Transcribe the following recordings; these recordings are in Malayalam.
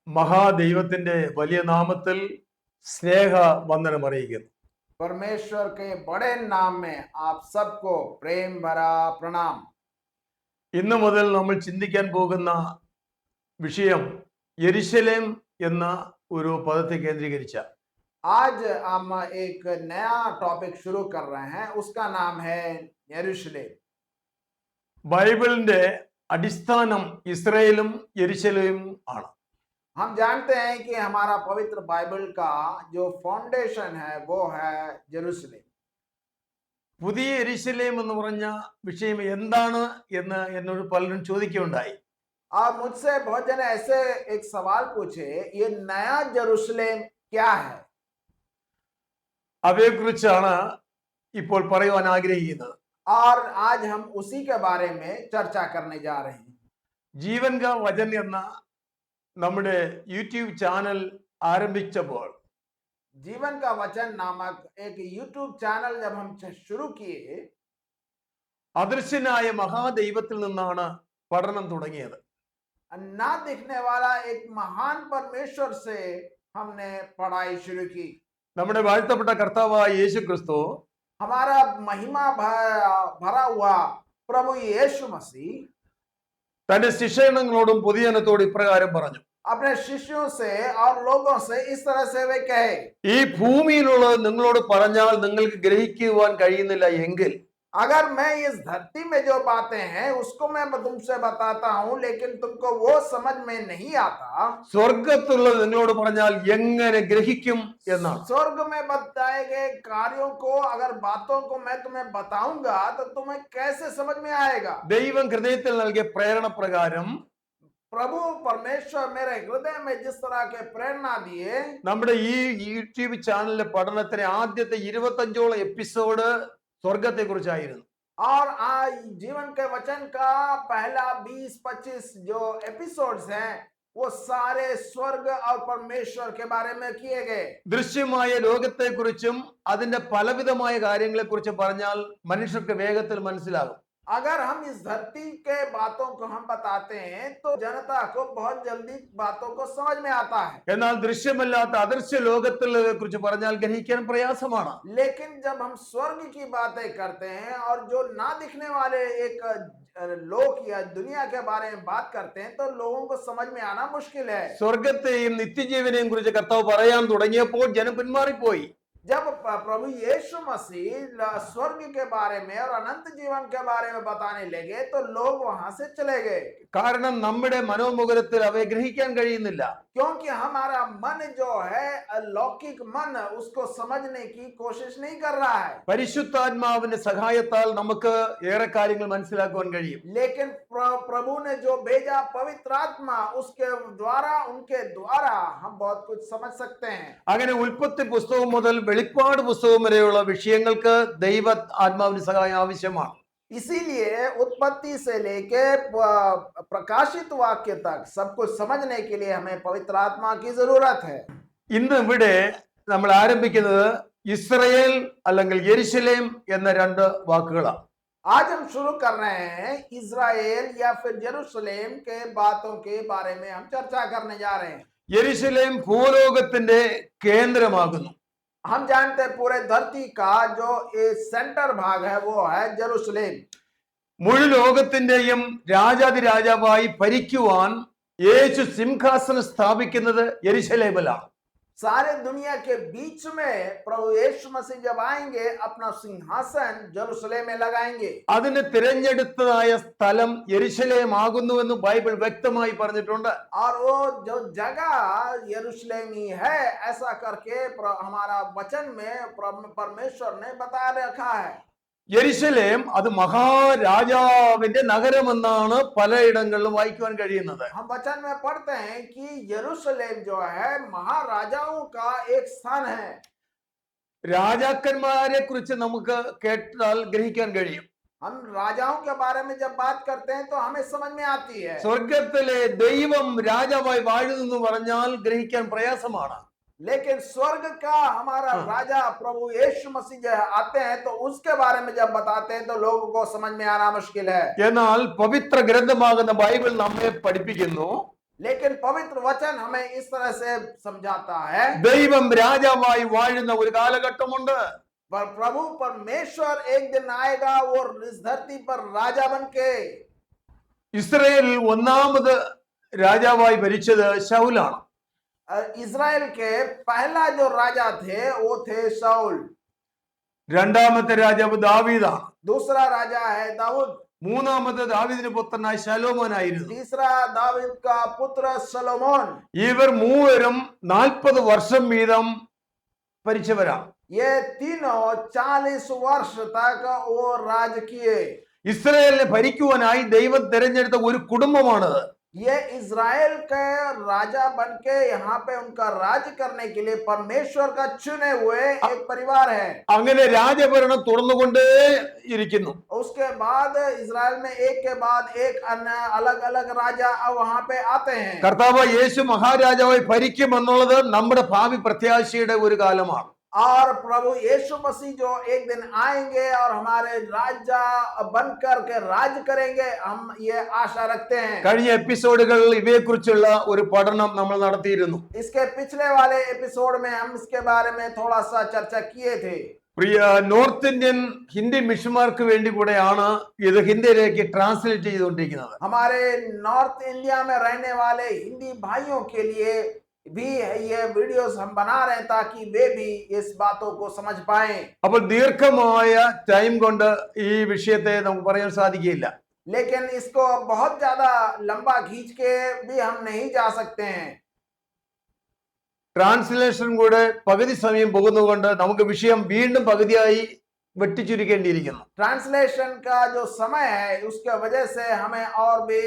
മഹാദൈവത്തിന്റെ വലിയ നാമത്തിൽ സ്നേഹ വന്ദനം അറിയിക്കുന്നു. परमेश्वर के बड़े नाम में आप सबको प्रेम भरा प्रणाम। ഇന്നു മുതൽ നമ്മൾ ചിന്തിക്കാൻ പോകുന്ന വിഷയം യെരുശലേം എന്ന ഒരു പദത്തെ കേന്ദ്രീകരിച്ച आज हम एक नया टॉपिक शुरू कर रहे हैं, उसका नाम है यरूशलेम। ബൈബിളിന്റെ അടിസ്ഥാനം ഇസ്രായേലും യെരുശലേമും ആണ്. हम जानते हैं कि हमारा पवित्र बाइबल का जो फाउंडेशन है वो है यरूशलेम। പുതിയ യെരുശലേം എന്ന് പറഞ്ഞ വിഷയം എന്താണ് എന്ന് എന്നോട് പലരും ചോദിക്കുകയുണ്ടായി. और मुझसे बहुत जने ऐसे एक सवाल पूछे, ये नया यरूशलेम क्या है? അവയെക്കുറിച്ചാണ് ഇപ്പോൾ പറയുവാൻ ആഗ്രഹിക്കുന്നത്. और आज हम उसी के बारे में चर्चा करने जा रहे हैं। ജീവൻ കാ വചൻ എന്ന നമ്മുടെ യൂട്യൂബ് ചാനൽ ആരംഭിച്ചപ്പോൾ जीवन का वचन नामक एक यूट्यूब चैनल जब हम शुरू किए, അദൃശ്യനായ മഹാദൈവത്തിൽ നിന്നാണ് പഠനം തുടങ്ങിയത്. ना दिखने वाला एक महान परमेश्वर से हमने पढ़ाई शुरू की। നമ്മുടെ വാഴ്ത്തപ്പെട്ട കർത്താവായ യേശു ക്രിസ്തു हमारा महिमा भरा हुआ प्रभु यीशु मसीह തന്റെ ശിഷ്യഗണങ്ങളോടും പൊതുജനത്തോടും ഇപ്രകാരം പറഞ്ഞു. अपने शिष्यों से और लोगों से इस तरह से वे कहे, ഈ ഭൂമിയിലുള്ളത് നിങ്ങളോട് പറഞ്ഞാൽ നിങ്ങൾക്ക് ഗ്രഹിക്കുവാൻ കഴിയുന്നില്ല എങ്കിൽ अगर मैं इस धरती में जो बातें हैं उसको मैं तुमसे बताता हूं, लेकिन तुमको वो समझ में नहीं आता, സ്വർഗത്തിലുള്ളത് നിങ്ങളോട് പറഞ്ഞാൽ എങ്ങനെ ഗ്രഹിക്കും എന്നാണ്. स्वर्ग में बताए गए कार्यों को अगर बातों को मैं तुम्हें बताऊंगा तो तुम्हें कैसे समझ में आएगा? ദൈവം ഹൃദയത്തിൽ നൽകിയ പ്രേരണ പ്രകാരം प्रभु परमेश्वर मेरे हृदय में जिस तरह के प्रेरणा दिए, നമ്മുടെ ഈ യൂട്യൂബ് ചാനലിലെ പഠനത്തിന് ആദ്യത്തെ 25ഓളം എപ്പിസോഡ് സ്വർഗത്തെ കുറിച്ചായിരുന്നു. और आज जीवन के वचन का पहला 20-25 जो एपिसोड्स हैं वो सारे स्वर्ग और परमेश्वर के बारे में किए गए। ദൃശ്യമായ ലോകത്തെക്കുറിച്ചും അതിന്റെ പലവിധമായ കാര്യങ്ങളെക്കുറിച്ച് പറഞ്ഞാൽ മനുഷ്യർക്ക് വേഗത്തിൽ മനസ്സിലാകും. अगर हम इस धरती के बातों को हम बताते हैं तो जनता को बहुत जल्दी बातों को समझ में आता है, എന്നാൽ ദൃശ്യമല്ലാത്ത അദൃശ്യ ലോകത്തിലെ കുറിച്ച് പറഞ്ഞാൽ ഗ്രഹിക്കാൻ പ്രയാസമാണ്. लेकिन जब हम स्वर्ग की बातें करते हैं और जो ना दिखने वाले एक लोक या दुनिया के बारे में बात करते हैं तो लोगों को समझ में आना मुश्किल है। സ്വർഗത്തെയും നിത്യജീവനെയും കുറിച്ച് കർത്താവ് പറയാൻ തുടങ്ങിയപ്പോൾ ജനം പിന്മാറിപ്പോയി. जब प्रभु यीशु मसीह स्वर्ग के बारे में और अनंत जीवन के बारे में बताने लगे तो लोग वहां से चले गए, കാരണം നമ്മുടെ മനോമുഖരത്തിൽ അവയെ ഗ്രഹിക്കാൻ കഴിയുന്നില്ല. क्योंकि हमारा मन जो है अलौकिक मन उसको समझने की कोशिश नहीं कर रहा है। പരിശുദ്ധാത്മാവിന്റെ സഹായത്താൽ നമുക്ക് ഏറെ കാര്യങ്ങൾ മനസ്സിലാക്കുവാൻ കഴിയും. लेकिन प्रभु ने जो भेजा पवित्र आत्मा, उसके द्वारा उनके द्वारा हम बहुत कुछ समझ सकते हैं। അങ്ങനെ ഉൽപ്പത്തി പുസ്തകം മുതൽ വെളിപ്പാട് പുസ്തകം വരെയുള്ള വിഷയങ്ങൾക്ക് ദൈവ ആത്മാവിന്റെ സഹായം ആവശ്യമാണ്. इसीलिए उत्पत्ति से लेके प्रकाशित वाक्य तक सब कुछ समझने के लिए हमें पवित्र आत्मा की जरूरत है। ഇന്ന് ഇവിടെ നമ്മൾ ആരംഭിക്കുന്നത് ഇസ്രായേൽ അല്ലെങ്കിൽ യെരുശലേം എന്ന രണ്ട് വാക്കുകളാണ്. आज हम शुरू कर रहे हैं इजराइल या फिर यरूशलेम के बातों के बारे में हम चर्चा करने जा रहे हैं। യെരുശലേം ഭൂലോകത്തിന്റെ കേന്ദ്രമാകുന്നു. हम जानते हैं पूरे धरती का जो सेंटर भाग है वो है यरूशलेम। മുഴു ലോകത്തിന്റെയും രാജാതിരാജാവായി ഭരിക്കുവാൻ യേശു സിംഹാസനം സ്ഥാപിക്കുന്നത് യെരുശലേമിലാണ്. सारे दुनिया के बीच में प्रभु यीशु मसीह जब आएंगे अपना सिंहासन यरूशलेम में लगाएंगे। അതിന് തിരഞ്ഞെടുത്തതായ സ്ഥലം യെരുശലേം ആകുന്നുവെന്ന് ബൈബിൾ വ്യക്തമായി പറഞ്ഞിട്ടുണ്ട്. और वो जो जगह यरूशलेम ही है ऐसा करके हमारा वचन में परमेश्वर ने बता रखा है। യെരുശലേം അത് മഹാരാജാവിന്റെ നഗരമെന്നാണ് പലയിടങ്ങളിലും വായിക്കുവാൻ കഴിയുന്നത്. हम वचन में पढ़ते हैं कि यरूशलेम जो है महाराजाओं का एक स्थान है। രാജാക്കന്മാരെ കുറിച്ച് നമുക്ക് കേട്ടാൽ ഗ്രഹിക്കാൻ കഴിയും. हम राजाओं के बारे में जब बात करते हैं तो हमें समझ में आती है। സ്വർഗത്തിലെ ദൈവം രാജാവായി വാഴുന്നു പറഞ്ഞാൽ ഗ്രഹിക്കാൻ പ്രയാസമാണ്. लेकिन स्वर्ग का हमारा राजा प्रभु यीशु मसीह जब आते हैं तो उसके बारे में जब बताते हैं तो लोगों को समझ में आना मुश्किल है। എന്നാൽ പവിത്ര ഗ്രന്ഥമാകുന്ന ബൈബിൾ നമ്മെ പഠിപ്പിക്കുന്നു, लेकिन पवित्र वचन हमें इस तरह से समझाता है, ദൈവം രാജാവായി വാഴുന്ന ഒരു കാലഘട്ടമുണ്ട്. पर प्रभु परमेश्वर एक दिन आएगा और इस धरती पर राजा बन के। ഇസ്രയേലിൽ ഒന്നാമത് രാജാവായി ഭരിച്ചത് ശൗലാണ്. इजराइल के पहला जो राजा थे वो थे शाऊल। രണ്ടാമത്തെ രാജാവ് ദാവീദാണ്. दूसरा राजा है दाऊद। മൂന്നാമത്തെ ദാവീദിന്റെ പുത്രനായ ശലോമോനായിരുന്നു. तीसरा दाऊद का पुत्र सलोमोन। ഇവർ മൂവരും 40 വർഷം വീതം ഭരിച്ചവരാണ്. ये तीनों 40 वर्ष तक वो राज किए। ഇസ്രയേലിനെ ഭരിക്കുവാനായി ദൈവം തിരഞ്ഞെടുത്ത ഒരു കുടുംബമാണത്. ये इजराइल के राजा बन के यहाँ पे उनका राज करने के लिए परमेश्वर का चुने हुए एक परिवार है। അങ്ങനെ രാജഭരണം തുടർന്നുകൊണ്ടേ ഇരിക്കുന്നു. उसके बाद इजराइल में एक के बाद एक अन्य अलग अलग राजा अब वहां पे आते हैं। കർത്താവ് യേശു മഹാരാജാവായി ഭരിക്കുമെന്നുള്ളത് നമ്മുടെ ഭാവി പ്രത്യാശയുടെ ഒരു കാലമാണ്. और प्रभु यीशु मसीह जो एक दिन आएंगे और हमारे राजा बनकर के राज करेंगे, हम ये आशा रखते हैं। കഴിഞ്ഞ എപ്പിസോഡുകളിൽ ഇവയെക്കുറിച്ചുള്ള ഒരു പഠനം നമ്മൾ നടത്തിയിരുന്നു. इसके पिछले वाले एपिसोड में हम इसके बारे में थोड़ा सा चर्चा किए थे। പ്രിയ നോർത്ത് ഇന്ത്യൻ ഹിന്ദി മിഷന്മാർക്ക് വേണ്ടി കൂടെയാണ് ഇത് ഹിന്ദിയിലേക്ക് ട്രാൻസ്ലേറ്റ് ചെയ്തുകൊണ്ടിരിക്കുന്നത്. हमारे नॉर्थ इंडिया में रहने वाले हिंदी भाइयों के लिए भी ये वीडियोस हम बना रहे हैं ताकि वे भी इस बातों को समझ पाएं। അപ്പോൾ ദീർഘമായ ടൈം കൊണ്ട് ഈ വിഷയത്തെ നമുക്ക് പറയാൻ സാധിക്കില്ല. लेकिन इसको बहुत ज्यादा लंबा खींच के भी हम नहीं जा सकते हैं। ട്രാൻസ്ലേഷൻ കൂടെ പകുതി സമയം പോകുന്നതുകൊണ്ട് നമുക്ക് വിഷയം വീണ്ടും പകുതിയായി വെട്ടിച്ചുരുക്കേണ്ടിയിരിക്കുന്നു. ट्रांसलेशन का जो समय है उसके वजह से हमें और भी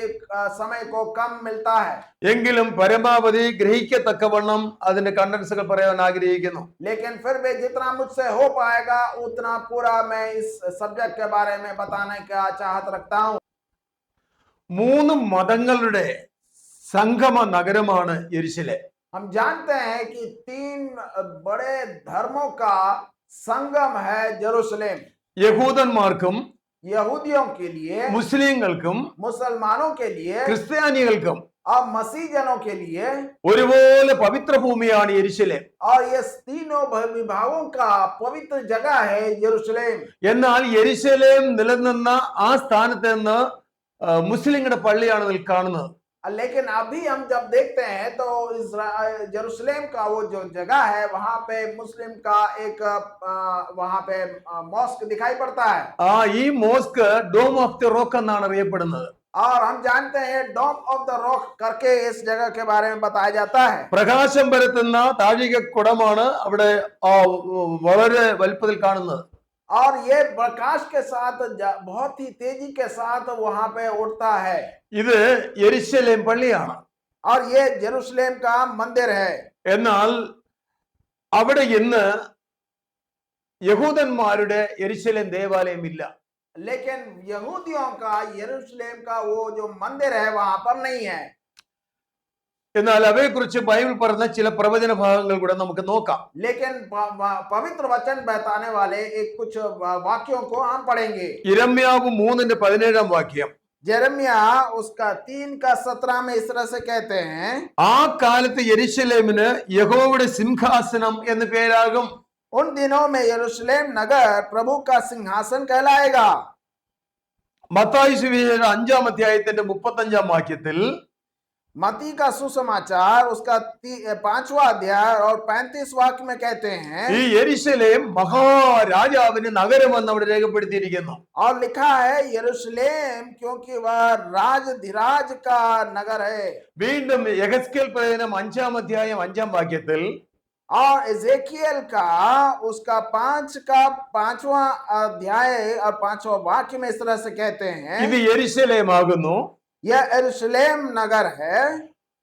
समय को कम मिलता है। എങ്കിലും പരമാവധി ഗ്രഹിക്കത്തക്കവണ്ണം അതിന്റെ കണ്ടൻസുകൾ പറയാൻ ആഗ്രഹിക്കുന്നു. लेकिन फिर भी जितना मुझसे हो पाएगा उतना पूरा मैं इस सब्जेक्ट के बारे में बताने का चाहत रखता हूँ। 3 മതങ്ങളുടെ സംഗമ നഗരമാണ് യെരുശലേം. हम जानते हैं कि 3 बड़े धर्मों का संगम है जेरूशलेम। യഹൂദന്മാർക്കും यहूदियों के लिए, മുസ്ലിങ്ങൾക്കും मुसलमानों के लिए ക്രിസ്ത്യാനികൾക്കും और मसीहजनों के लिए ഒരുപോലെ പവിത്ര ഭൂമിയാണ് യെരുശലേം. और ये तीनों विभागों का पवित्र जगह है यरूशलेम। എന്നാൽ യെരുശലേം നിലനിന്ന ആ സ്ഥാനത്ത് നിന്ന് മുസ്ലിങ്ങളുടെ പള്ളിയാണ് ഇതിൽ കാണുന്നത്. लेकिन अभी हम जब देखते हैं तो यरूशलेम का वो जो जगह है वहां पे मुस्लिम का एक वहां पे मॉस्क दिखाई पड़ता है। ഈ mosque dome of the rock എന്നാണ് അറിയപ്പെടുന്നത്. और हम जानते हैं डोम ऑफ द रॉक करके इस जगह के बारे में बताया जाता है। പ്രകാശം പരത്തുന്ന താഴിക കുടമാണ് അവിടെ വളരെ വലുപ്പത്തിൽ കാണുന്നത്. और ये प्रकाश के साथ बहुत ही तेजी के साथ वहां पे उड़ता है। ഇത് യെരുശലേം പള്ളിയാണ്. और ये जेरूशलेम का मंदिर है। എന്നാൽ അവിടെ ഇന്ന് യഹൂദന്മാരുടെ യെരുശലേം ദേവാലയം ഇല്ല. लेकिन यहूदियों का यरूशलेम का वो जो मंदिर है वहां पर नहीं है। എന്നാൽ അവയെക്കുറിച്ച് ബൈബിൾ പറഞ്ഞ ചില പ്രവചന ഭാഗങ്ങൾ കൂടെ നമുക്ക് നോക്കാം. लेकिन पवित्र वचन बताने वाले एक कुछ वाक्यों को हम पढ़ेंगे। യിരെമ്യാവ് 3:17 വാക്യം. यिर्मयाह उसका 3:17 में इस तरह से कहते हैं, ആ കാലത്ത് യെരുശലേമിന് യഹോവയുടെ സിംഹാസനം എന്ന് പേരാകും. उन दिनों में यरूशलेम नगर प्रभु का सिंहासन कहलाएगा। മത്തായി സുവിശേഷം 5-ാം അധ്യായത്തിന്റെ 35-ാം വാക്യത്തിൽ मत्ती का सुसमाचार उसका 5वां अध्याय और 35 वाक्य में कहते हैं, ഈ യെരുശലേം മഹാരാജാവിന്റെ നഗരമെന്ന് അവിടെ രേഖപ്പെടുത്തിയിരിക്കുന്നു. और लिखा है यरूशलेम क्योंकि वह राजधिराज का नगर है। വീണ്ടും യെഹെസ്കേൽ പ്രവചനം 5-ാം അധ്യായം 5-ാം വാക്യത്തിൽ और एजेकियल का उसका 5वां अध्याय और 5वां वाक्य में इस तरह से कहते हैं, ഇത് യെരുശലേമാകുന്നു, यह यरूशलेम नगर है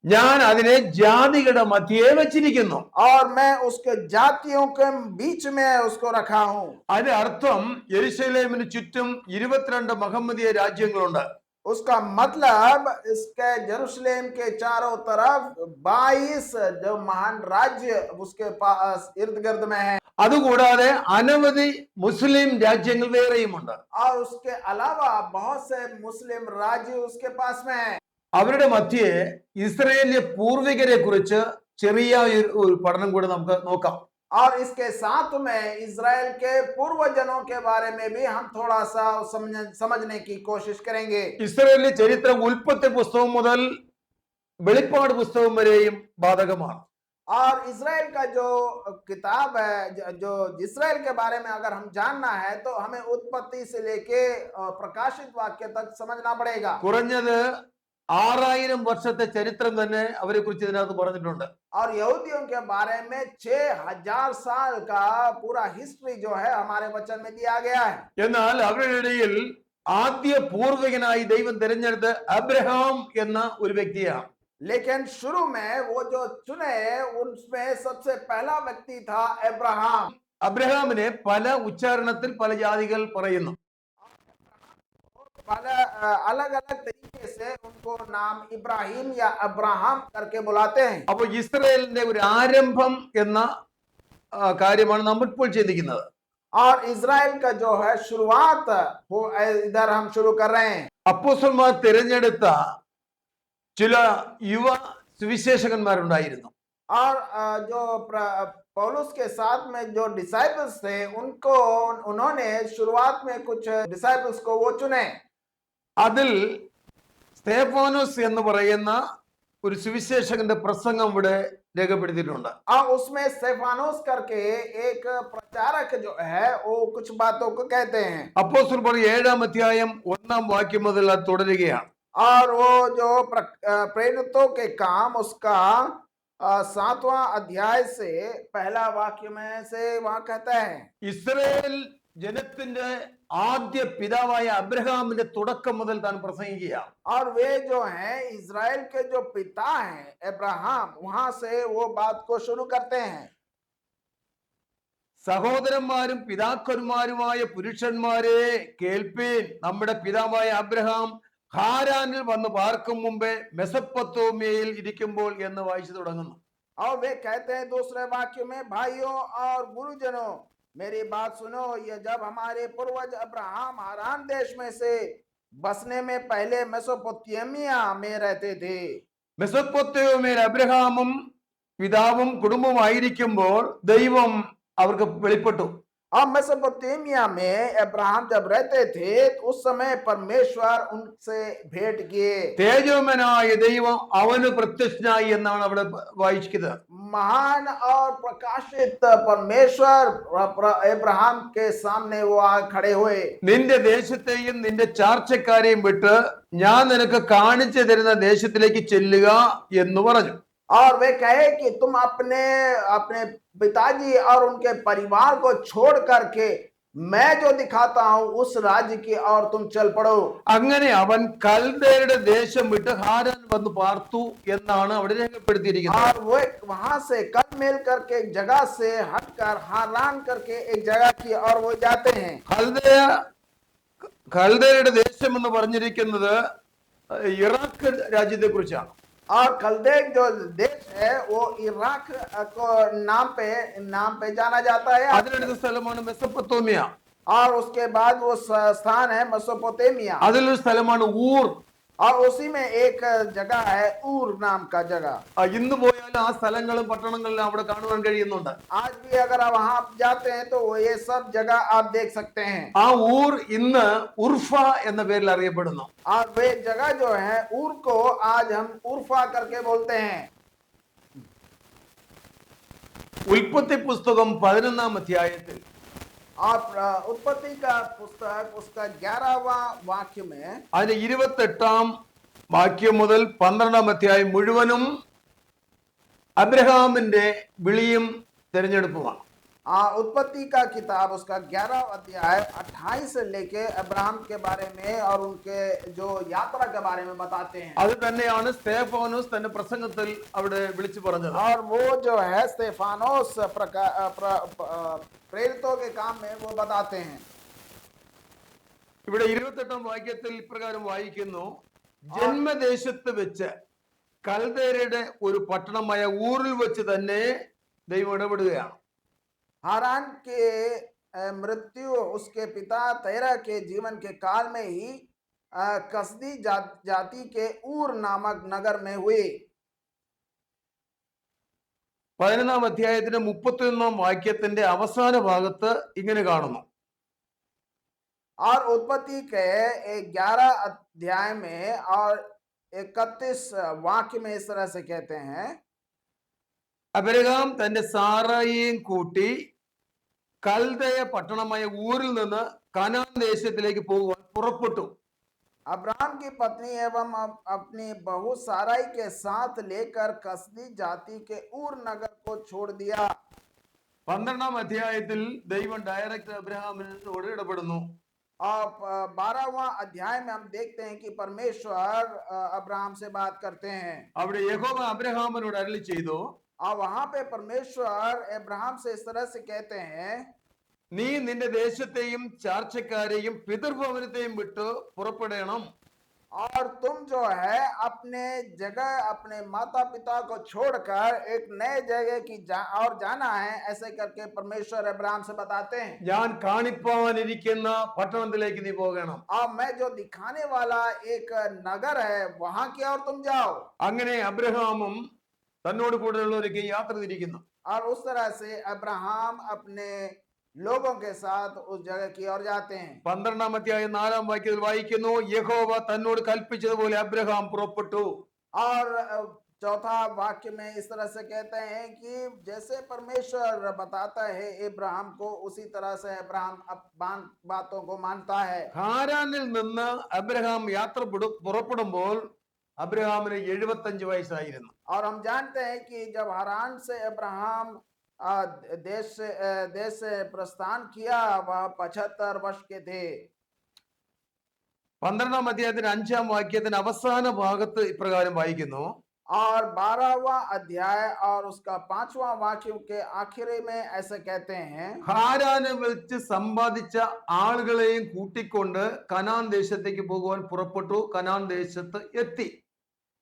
ഞാൻ അതിനെ ജാതികളുടെ മധ്യേ വെച്ചിരിക്കുന്നു. और मैं उसके जातियों के बीच में उसको रखा हूं। അതിന്റെ അർത്ഥം യെരുശലേമിന് ചുറ്റും 22 മഹമ്മദീയ രാജ്യങ്ങളുണ്ട്. उसका मतलब इसके जेरूशलेम के चारों तरफ 22 जो महान राज्य उसके पास इर्द गिर्द में है। അതുകൂടാതെ അനവധി മുസ്ലിം രാജ്യങ്ങൾ വേറെയുമുണ്ട്. और उसके अलावा बहुत से मुस्लिम राज्य उसके पास में है। അവരുടെ മധ്യേ ഇസ്രയേലിലെ പൂർവികരെ കുറിച്ച് ചെറിയ ഒരു പഠനം കൂടെ നമുക്ക് നോക്കാം. और इसके साथ में इज़राइल के पूर्वजनों के बारे में भी हम थोड़ा सा समझने की कोशिश करेंगे. ഇസ്രയേലിലെ ചരിത്രം ഉൽപ്പത്തി പുസ്തകം മുതൽ വെളിപ്പാട് പുസ്തകം വരെയും ബാധകമാണ്. और इज़राइल का जो किताब है, जो इज़राइल के बारे में अगर हम जानना है तो हमें उत्पत्ति से लेके प्रकाशित वाक्य तक समझना पड़ेगा. കുറഞ്ഞത് 6000 വർഷത്തെ ചരിത്രം തന്നെ അവരെ കുറിച്ച് ഇതിനകത്ത് പറഞ്ഞിട്ടുണ്ട്. और यहूदियों के बारे में 6000 साल का पूरा हिस्ट्री जो है हमारे वचन में दिया गया है. എന്നാൽ അവരുടെ ഇടയിൽ ആദ്യ പൂർവികനായി ദൈവം തിരഞ്ഞെടുത്ത അബ്രഹാം എന്ന ഒരു വ്യക്തിയാണ്. लेकिन शुरू में वो जो चुने उनमें सबसे पहला व्यक्ति था अब्राहम. അബ്രഹാമിനെ പല ഉച്ചാരണത്തിൽ പല ജാതികൾ പറയുന്നു. अलग अलग तरीके से उनको नाम इब्राहिम या अब्राहम करके बुलाते हैं. അപ്പോൾ ഇസ്രായേലിന്റെ ഒരു ആരംഭം എന്ന കാര്യമാണ് നമ്മൾ ഇപ്പോൾ ചിന്തിക്കുന്നത്. और इज़राइल का जो है शुरुआत वो इधर हम शुरू कर रहे हैं. അപ്പോസ്തലന്മാർ തിരഞ്ഞെടുത്ത ചില യുവ സുവിശേഷകന്മാരുണ്ടായിരുന്നു. और जो पौलुस के साथ में जो डिसाइपल्स थे उनको उन्होंने शुरुआत में कुछ डिसाइपल्स को वो चुने. അതിൽ സ്തെഫാനോസ് എന്ന് പറയുന്ന ഒരു സുവിശേഷകന്റെ പ്രസംഗം ഇവിടെ രേഖപ്പെടുത്തിയിട്ടുണ്ട്. और उसमें स्तेफानोस करके एक प्रचारक जो है वो कुछ बातों को कहते हैं. അപ്പോസ്തലന്മാർ 7-ാം അധ്യായം 1-ാം വാക്യം മുതൽ അത് തുടരുകയാണ്. और वो जो प्रेरितों के काम उसका 7वां अध्याय से पहला वाक्य में से वहां कहता है. ഇസ്രായേൽ ജനത്തിന്റെ ആദ്യ പിതാവായ അബ്രഹാമിന്റെ തുടക്കം മുതൽ താൻ പ്രസംഗിക്കുകയാണ്. और वे जो हैं इज़राइल के जो पिता हैं अब्राहम, वहां से वो बात को शुरू करते हैं. സഹോദരന്മാരും പിതാക്കന്മാരുമായ പുരുഷന്മാരെ കേൾപ്പീൻ, നമ്മുടെ പിതാവായ അബ്രഹാം ഹാരാനിൽ വന്ന് പാർക്കും മുമ്പേ മെസൊപ്പൊത്താമ്യയിൽ ഇരിക്കുമ്പോൾ എന്ന് വായിച്ചു തുടങ്ങുന്നു. और वे कहते हैं दूसरे वाक्य में, भाइयों और गुरुजनों मेरी बात सुनो. ये जब हमारे पूर्वज अब्राहम हारान देश में से बसने में पहले मेसोपोटामिया में रहते थे. മെസൊപ്പൊത്താമ്യയിൽ അബ്രഹാമും പിതാവും കുടുംബമായിരിക്കുമ്പോൾ ദൈവം അവർക്ക് വെളിപ്പെട്ടു. और मेसोपोटामिया में अब्राहम जब रहते थे तो उस समय परमेश्वर उनसे भेंट किए. തേജോമനായ ദൈവം അവന് പ്രത്യക്ഷനായി എന്നാണ് അവിടെ വായിക്കുന്നത്. महान और प्रकाशित परमेश्वर अब्राहम के सामने वो आ खड़े हुए. നിന്റെ ദേശത്തെയും നിന്റെ ചാർച്ചക്കാരെയും വിട്ട് ഞാൻ നിനക്ക് കാണിച്ചു തരുന്ന ദേശത്തിലേക്ക് ചെല്ലുക എന്ന് പറഞ്ഞു. और वे कहे कि तुम अपने अपने पिताजी और उनके परिवार को छोड़ करके मैं जो दिखाता हूं उस राज्य की और तुम चल पड़ो. അങ്ങനെ അവൻ കൽദയരുടെ ദേശം വിട്ട് ഹാരാൻ വന്ന് പാർത്തു എന്നാണ് അവിടെ രേഖപ്പെടുത്തിയിരിക്കുന്നത്. और वो वहां से कल मेल करके एक जगह से हटकर हारान करके एक जगह की और वो जाते हैं. കൽദയരുടെ ദേശം എന്ന് പറഞ്ഞിരിക്കുന്നത് ഇറാഖ് രാജ്യത്തെ കുറിച്ചാണ്. और कलदे जो देश है वो इराक को नाम पे जाना जाता है. അതിനടുത്ത സ്ഥലമാണ് മെസൊപ്പൊത്താമ്യ. और उसके बाद वो स्थान है मेसोपोटामिया. അതിലൊരു സ്ഥലമാണ് ഊർ. और उसी में एक जगह है ऊर नाम का जगह. ഇന്ന് പോയാലും ആ സ്ഥലങ്ങളും പട്ടണങ്ങളിലും അവിടെ കാണുവാൻ കഴിയുന്നുണ്ട്. आज भी अगर आप वहां जाते हैं तो ये सब जगह आप देख सकते हैं. ആ ഊർ ഇന്ന് ഉർഫ എന്ന പേരിൽ അറിയപ്പെടുന്നു. और वे जगह जो है ऊर को आज हम उर्फा करके बोलते हैं. ഉൽപ്പത്തി പുസ്തകം 11-ാം അധ്യായത്തിൽ और उत्पत्ति का पुस्तक उसका 11वां वाक्य में അതിന് 28-ാം വാക്യം മുതൽ 12-ാം അധ്യായം മുഴുവനും അബ്രഹാമിന്റെ വിളിയും തിരഞ്ഞെടുപ്പുമാണ്. उत्पत्ति का किताब उसका 11वां अध्याय 28 से लेके अब्राहम के बारे में और उनके जो यात्रा के बारे में बताते हैं. അത് തന്നെയാണ് സ്തെഫാനോസ് തന്റെ പ്രസംഗത്തിൽ അവിടെ വിളിച്ചു പറഞ്ഞത്. और वो जो है स्तेफानोस प्रेरितों के काम में वो बताते हैं. ഇവിടെ 28-ാം വാക്യത്തിൽ ഇപ്രകാരം വായിക്കുന്നു, ജന്മദേശത്ത് വെച്ച് കൽദയരുടെ ഒരു പട്ടണമായ ഊറിൽ വെച്ച് തന്നെ ദൈവം ഇടപെടുകയാണ്. हारान के मृत्यु उसके पिता तेरह के जीवन के काल में ही कसदी जाति के ऊर नामक नगर में हुई। 11-ാം അധ്യായത്തിന്റെ 31-ാം വാക്യത്തിന്റെ അവസാന ഭാഗത്ത് ഇങ്ങനെ കാണുന്നു. और उत्पत्ति के 11 अध्याय में और 31 वाक्य में इस तरह से कहते हैं, അബ്രഹാം തന്റെ സാറായിയെയും കൂട്ടി കൽദയ പട്ടണമായ ഊരിൽ നിന്ന് കനാൻ ദേശത്തിലേക്ക് പോകുവാൻ പുറപ്പെട്ടു. अब्राहम की पत्नी एवं अपनी बहू साराई के साथ लेकर कसदी जाति के ऊर नगर को छोड़ दिया। 12-ാം അധ്യായത്തിൽ ദൈവം ഡയറക്റ്റ് അബ്രഹാമിനോട് ഇടപെടുന്നു. और 12वां अध्याय में हम देखते हैं कि परमेश्वर अब्राहम से बात करते हैं। അവിടെ യഹോവ അബ്രഹാമിനോട് അരുളി ചെയ്തു, और वहां पे परमेश्वर अब्राहम से इस तरह से कहते हैं, നീ നിന്റെ ദേശത്തെയും ചാർച്ചക്കാരെയും പിതൃഭവനത്തെയും വിട്ട് പുറപ്പെടണം. और तुम जो है अपने जगह अपने माता पिता को छोड़कर एक नए जगह की और जाना है। ऐसे करके परमेश्वर अब्राहम से बताते हैं, ഞാൻ കാണിപ്പാനിരിക്കുന്ന പട്ടണത്തിലേക്ക് നീ പോകണം. और मैं जो दिखाने वाला एक नगर है वहां की ओर तुम जाओ। അങ്ങനെ അബ്രഹാമും തന്നോട് കൂടെയുള്ളവരൊക്കെ യാത്ര തിരിക്കുന്നു. और उस तरह से अब्राहम अपने लोगों के साथ उस जगह की ओर जाते हैं। 12-ാം അധ്യായം 4-ാം വാക്യത്തിൽ വായിക്കുന്നു, യഹോവ തന്നോട് കൽപ്പിച്ചതുപോലെ അബ്രഹാം പുറപ്പെട്ടു. और चौथा वाक्य में इस तरह से कहते हैं कि जैसे परमेश्वर बताता है अब्राहम को, उसी तरह से अब्राहम बातों को मानता है। ഹാരാനിൽ നിന്ന് അബ്രഹാം യാത്ര പുറപ്പെടുമ്പോൾ അബ്രഹാമിന് 75 വയസ്സായിരുന്നു. और हम जानते हैं कि जब हारान से अब्राहम देश से प्रस्थान किया, वह 75 वर्ष के थे। 12-ാം അധ്യായത്തിന്റെ 5-ാം വാക്യത്തിന്റെ അവസാന ഭാഗത്ത് ഇപ്രകാരം വായിക്കുന്നു, और 12वां अध्याय और उसका 5वां वाक्य के आखिरी में ऐसे कहते हैं, ഹാരാന് വെച്ച് സമ്പാദിച്ച ആളുകളെയും കൂട്ടിക്കൊണ്ട് കനാൻ ദേശത്തേക്ക് പോകുവാൻ പുറപ്പെട്ടു. കനാൻ ദേശത്ത് എത്തി.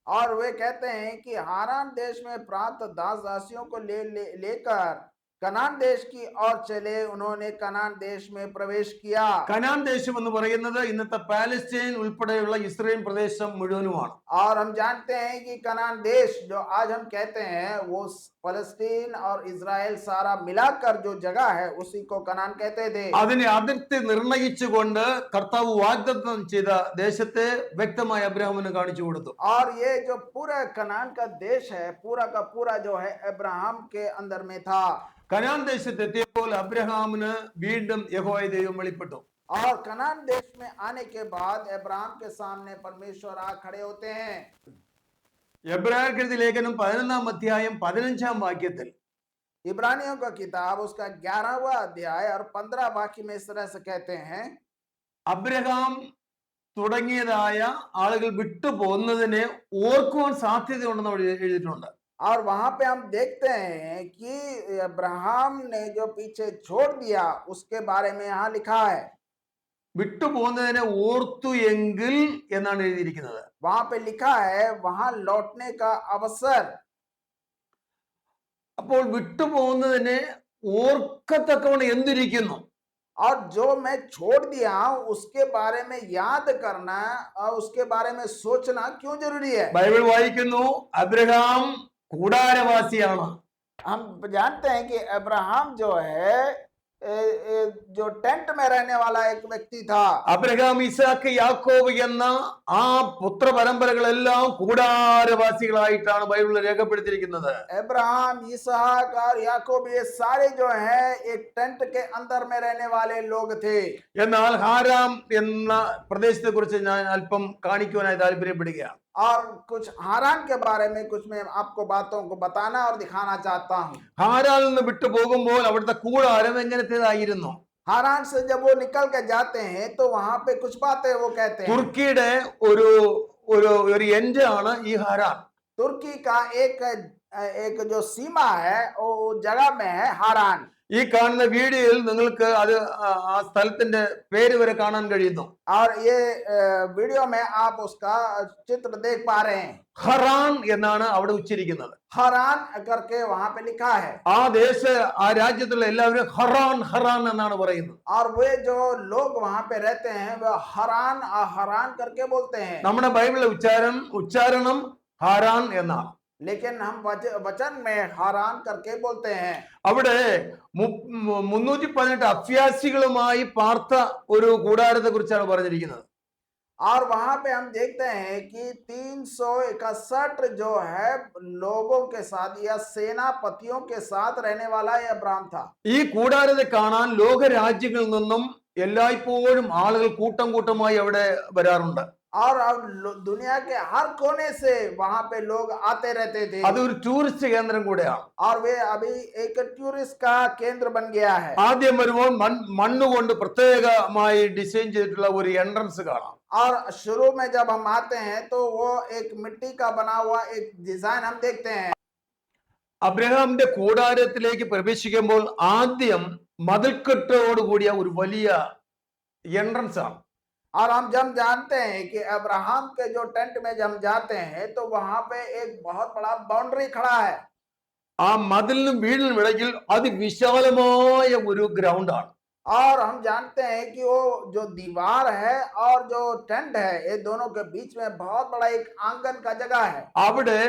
और वे कहते हैं कि हारान देश में प्राप्त दास दासियों को लेकर कनान देश की ओर चले। उन्होंने कनान देश में प्रवेश किया। കനാൻ ദേശം എന്ന് പറയുന്നത് ഇന്നത്തെ പാലസ്തീൻ ഉൾപ്പെടെയുള്ള ഇസ്രായേൽ പ്രദേശം മുഴുവനുമാണ്. और हम जानते हैं कि कनान देश जो आज हम कहते हैं वो फलस्तीन और इजराइल सारा मिलाकर जो जगह है उसी को कनान कहते थे। അതിനെ അതിർത്തി നിർണയിച്ചുകൊണ്ട് കർത്താവ് വാഗ്ദത്തം ചെയ്ത ദേശത്തെ വ്യക്തമായി അബ്രഹാമിന് കാണിച്ചു കൊടുത്തു. और ये जो पूरा कनान का देश है, पूरा का पूरा जो है अब्राहम के अंदर में था। കനാൻ ദേശത്ത് എത്തിയപ്പോൾ അബ്രഹാമിന് വീണ്ടും യഹോവ ദൈവം വെളിപ്പെട്ടു. और कनान देश में आने के बाद अब्राहम के सामने परमेश्वर आ खड़े होते हैं। എബ്രായർക്കെഴുതിയ ലേഖനം 11-ാം അധ്യായം 15-ാം വാക്യത്തിൽ इब्रानियों का किताब उसका 11वां अध्याय और 15 वाक्य में इस तरह से कहते हैं, അബ്രഹാം തുടങ്ങിയതായ ആളുകൾ വിട്ടുപോകുന്നതിനെ ഓർക്കുവാൻ സാധ്യതയുണ്ടെന്ന് അവിടെ എഴുതിയിട്ടുണ്ട്. और वहां पे हम देखते हैं कि अब्राहम ने जो पीछे छोड़ दिया उसके बारे में यहाँ लिखा है। വിട്ടുപോകുന്നതിനെ ഓർത്തു എങ്കിൽ എന്നാണ് എഴുതിയിരിക്കുന്നത്. वहां पे लिखा है वहां लौटने का अवसर। അപ്പോൾ വിട്ടുപോകുന്നതിനെ ഓർക്കത്തക്കവണ്ണം എന്തിരിക്കുന്നു? और जो मैं छोड़ दिया उसके बारे में याद करना और उसके बारे में सोचना क्यों जरूरी है? ബൈബിൾ വായിക്കുന്നു, അബ്രഹാം കൂടാരവാസിയാണ്. हम जानते हैं कि अब्राहम जो है जो टेंट में रहने वाला एक व्यक्ति था। അബ്രഹാം ഇസാക്ക് യാക്കോബ് എന്ന ആ പുത്ര പരമ്പരകളെല്ലാം കൂടാരവാസികളായിട്ടാണ് ബൈബിളിൽ രേഖപ്പെടുത്തിയിരിക്കുന്നത്. अब्राहम, इसहाक और याकूब ये सारे जो है एक टेंट के अंदर में रहने वाले लोग थे। എന്നാൽ ഹാരാം എന്ന പ്രദേശത്തെ കുറിച്ച് ഞാൻ അല്പം കാണിക്കുവാനായി താല്പര്യപ്പെടുകയാണ്. और कुछ हारान के बारे में कुछ मैं आपको बातों को बताना और दिखाना चाहता हूँ। ഹാരാനിൽ നിന്ന് വിട്ടു പോകുമ്പോൾ അവിടുത്തെ കൂടാരം എങ്ങനത്തേതായിരുന്നു? हारान से जब वो निकल के जाते हैं तो वहां पे कुछ बातें वो कहते हैं। തുർക്കിയുടെ ഒരു ഒരു ഒരു എൻഡ് ആണ് ഈ ഹാരാൻ. तुर्की का एक जो सीमा है वो जगह में है हारान। ഈ കാണുന്ന വീഡിയോയിൽ നിങ്ങൾക്ക് അത് ആ സ്ഥലത്തിന്റെ പേര് വരെ കാണാൻ കഴിയുന്നു. और ये वीडियो में आप उसका चित्र देख पा रहे हैं। ഹറാൻ എന്നാണ് അവിടെ ഉച്ചരിക്കുന്നത്. हरान करके वहां पे लिखा है ആ രാജ്യത്തുള്ള എല്ലാവരും ഹറാൻ ഹറാൻ എന്നാണ് പറയുന്നത്. और वे जो लोग वहां पे रहते हैं वो हरान हरान करके बोलते हैं। നമ്മുടെ ബൈബിളിലെ ഉച്ചാരണം ഹറാൻ എന്നാണ്. लेकिन हम वचन में हरान करके बोलते हैं। അവിടെ 318 അഭ്യാസികളുമായി പാർത്ത ഒരു കൂടാരത്തെ കുറിച്ചാണ് പറഞ്ഞിരിക്കുന്നത്. और वहां पे हम देखते हैं कि 361 जो है लोगों के साथ या सेनापतियों के साथ रहने वाला ये अब्राहम था। ഈ കൂടാരത്തെ കാണാൻ ലോകരാജ്യങ്ങളിൽ നിന്നും എല്ലായ്പ്പോഴും ആളുകൾ കൂട്ടം കൂട്ടമായി അവിടെ വരാറുണ്ട്. और अब दुनिया के हर कोने से वहां पे लोग आते रहते थे। അതൊരു ടൂറിസ്റ്റ് കേന്ദ്രം കൂടെയാണ്. और वे अभी एक टूरिस्ट का केंद्र बन गया है। ആദ്യം വരുമ്പോൾ മണ്ണുകൊണ്ട് പ്രത്യേകമായി ഡിസൈൻ ചെയ്തിട്ടുള്ള ഒരു എൻട്രൻസ് കാണാം. और शुरू में जब हम आते हैं तो वो एक मिट्टी का बना हुआ एक डिजाइन हम देखते हैं। അബ്രഹാമിന്റെ കൂടാരത്തിലേക്ക് പ്രവേശിക്കുമ്പോൾ ആദ്യം മതിൽക്കെട്ടോട് കൂടിയ ഒരു വലിയ എൻട്രൻസ് ആണ്. और हम जब जानते हैं कि अब्राहम के जो टेंट में जब जाते हैं तो वहां पे एक बहुत बड़ा बाउंड्री खड़ा है। ആ മതിലിനും വീടിനും ഇടയിൽ അതിവിശാലമായ ഒരു ഗ്രൗണ്ട് ആണ്. और हम जानते हैं कि वो जो दीवार है और जो टेंट है ये दोनों के बीच में बहुत बड़ा एक आंगन का जगह है। അവിടെ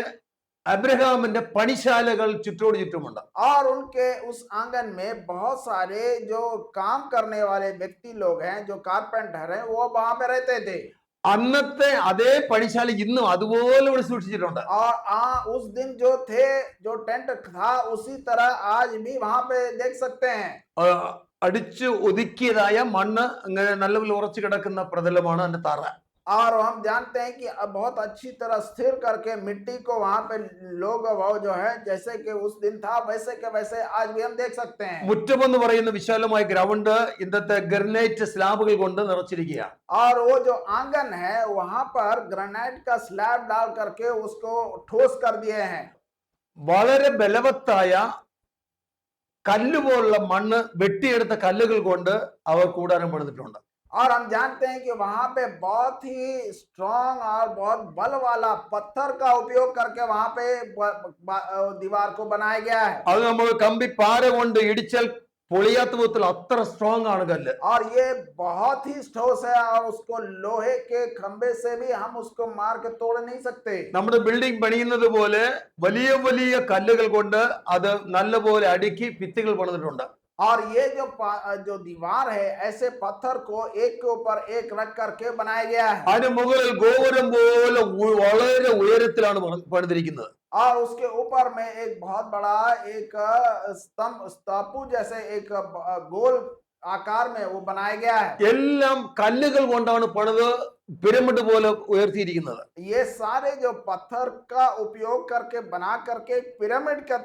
അബ്രഹാമിന്റെ പണിശാലകൾ ചുറ്റോട് ചുറ്റുമുണ്ട്. और उनके उस आंगन में बहुत सारे जो काम करने वाले व्यक्ति लोग हैं जो कारपेंटर हैं वो वहां पे रहते थे। അന്നത്തെ അതേ പണിശാല ഇന്നും അതുപോലെ ഇവിടെ സൂക്ഷിച്ചിട്ടുണ്ട്. और उस दिन जो थे जो टेंट था उसी तरह आज भी वहां पे देख सकते हैं। അടിച്ചു ഒതുക്കിയതായ മണ്ണ് അങ്ങനെ നല്ലപോലെ ഉറച്ചു കിടക്കുന്ന പ്രതലമാണ് അതിന്റെ തറ. और हम जानते हैं कि अब बहुत अच्छी तरह स्थिर करके मिट्टी को वहां पे लोग वो जो है जैसे कि उस दिन था वैसे के वैसे आज भी हम देख सकते हैं। മുറ്റമെന്ന് പറയുന്ന വിശാലമായ ഗ്രൗണ്ട് ഇന്നത്തെ ഗ്രാനൈറ്റ് സ്ലാബുകൾ കൊണ്ട് നിറച്ചിരിക്കുകയാണ്. और वो जो आंगन है वहां पर ग्रेनाइट का स्लैब डाल करके उसको ठोस कर दिए हैं। വളരെ ബലവത്തായ കല്ലുപോലുള്ള മണ്ണ് വെട്ടിയെടുത്ത കല്ലുകൾ കൊണ്ട് അവർ കൂടാരം പണിതിട്ടുണ്ട്. और हम जानते हैं कि वहां पे बहुत ही स्ट्रांग और बहुत बल वाला पत्थर का उपयोग करके वहां पे दीवार को बनाया गया है। അത് നമ്മൾ കമ്പി പാര കൊണ്ട് ഇടിച്ചാൽ പൊളിയാത്ത വിധത്തിൽ അത്ര സ്ട്രോങ് ആണ് കല്ല്. और ये बहुत ही ठोस है और उसको लोहे के खंबे से भी हम उसको मार के तोड़ नहीं सकते। നമ്മുടെ ബിൽഡിംഗ് പണിയുന്നത് പോലെ വലിയ വലിയ കല്ലുകൾ കൊണ്ട് അത് നല്ലപോലെ അടുക്കി ഭിത്തികൾ പണിതിട്ടുണ്ട്. और ये जो दीवार है ऐसे पत्थर को एक के ऊपर एक रख करके बनाया गया है। അതിന് മുകളിൽ ഗോപുരം പോലെ വളരെ ഉയരത്തിലാണ് പണിതിരിക്കുന്നത്. और उसके ऊपर में एक बहुत बड़ा एक स्तंभु जैसे एक गोल आकार में वो बनाया गया है। എല്ലാം കല്ലുകൾ കൊണ്ടാണ് പണിത് പിരമിഡ് പോലെ ഉയർത്തിയിരിക്കുന്നത്. ये सारे जो पत्थर का उपयोग करके बना करके पिरामिड का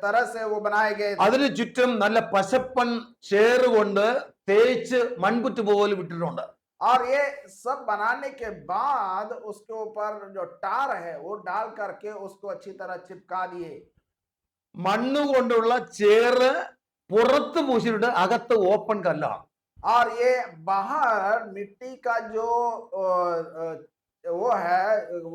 तरह से वो बनाए गए। അതിന് ചുറ്റും നല്ല പശപ്പൻ ചേറ് കൊണ്ട് തേച്ച് മൺകുറ്റ് പോലെ വിട്ടിട്ടുണ്ട്. और ये सब बनाने के बाद उसके ऊपर जो टार है वो डाल करके उसको अच्छी तरह चिपका दिए। മണ്ണ് കൊണ്ടുള്ള ചേറ് പുറത്ത് പൂശിയിട്ട് അകത്ത് ഓപ്പൺ കല്ലാണ്. और ये बाहर मिट्टी का जो वो है